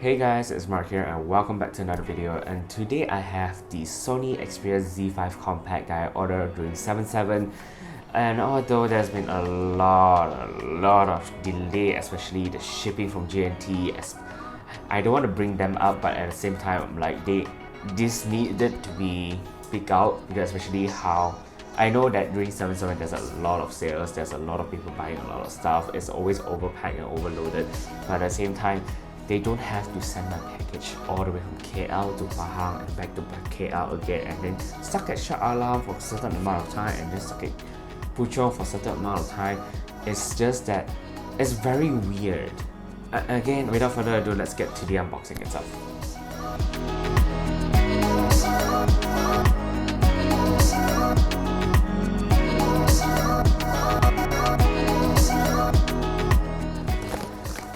Hey guys, it's Mark here and welcome back to another video, and today I have the Sony Xperia Z5 Compact that I ordered during 7/7, and although there's been a lot of delay, especially the shipping from JNT, I don't want to bring them up, but at the same time I'm like this needed to be picked out, because especially how I know that during 7/7 there's a lot of sales, there's a lot of people buying a lot of stuff, it's always overpacked and overloaded, but at the same time they don't have to send my package all the way from KL to Pahang and back to KL again, and then stuck at Shah Alam for a certain amount of time and then stuck at Puchong for a certain amount of time. It's just that it's very weird. Again, without further ado, let's get to the unboxing itself.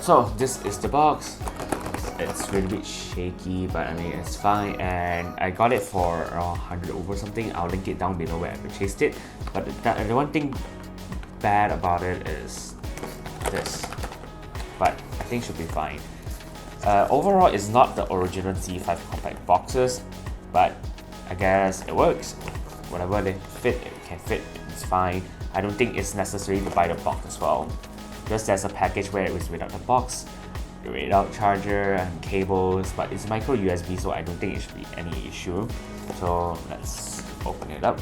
So this is the box. It's really a bit shaky, but I mean it's fine, and I got it for around 100 over something. I'll link it down below where I purchased it. But the one thing bad about it is this, but I think should be fine. Overall, it's not the original Z5 compact boxes, but I guess it works. Whatever they fit, it can fit. It's fine. I don't think it's necessary to buy the box as well. Just there's a package where it was without the box, without charger and cables, but it's micro USB, so I don't think it should be any issue. So let's open it up.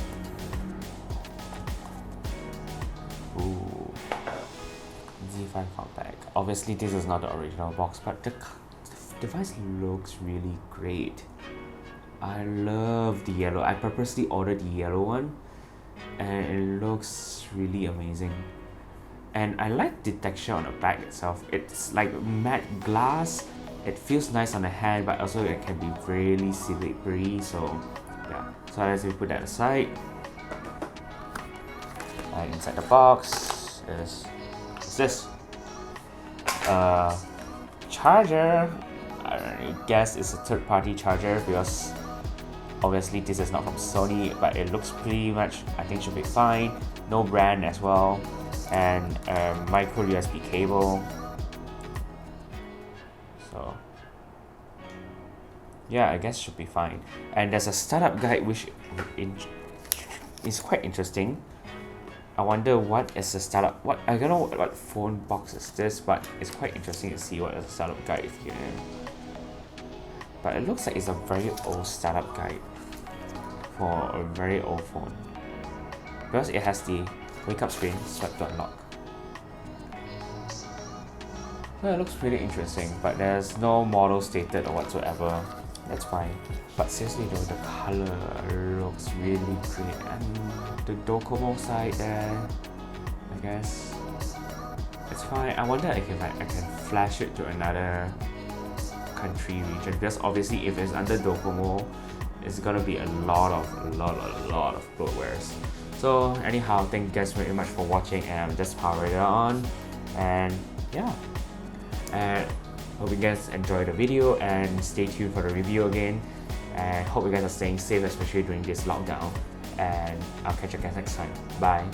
Ooh, Z5 compact. Obviously this is not the original box, but the device looks really great. I love the yellow. I purposely ordered the yellow one and it looks really amazing. And I like the texture on the back itself. It's like matte glass. It feels nice on the hand, but also it can be really slippery. So yeah. So let's put that aside. And inside the box is this charger. I guess it's a third-party charger because obviously this is not from Sony, but it looks pretty much, I think, should be fine. No brand as well. And a micro USB cable. So yeah, I guess should be fine. And there's a startup guide which is quite interesting. I wonder what is the startup, I don't know what phone box is this, but it's quite interesting to see what is the startup guide here. But it looks like it's a very old startup guide for a very old phone, because it has the wake up screen, swipe to unlock. So it looks pretty interesting, but there's no model stated or whatsoever. That's fine. But seriously though, the color looks really great, and the Docomo side there, I guess it's fine. I wonder if I can flash it to another country region, because obviously if it's under Docomo, it's gonna be a lot of bloatwares. So anyhow, thank you guys very much for watching, and I'm just powering it on, and yeah, and hope you guys enjoy the video and stay tuned for the review again, and hope you guys are staying safe, especially during this lockdown, and I'll catch you guys next time. Bye.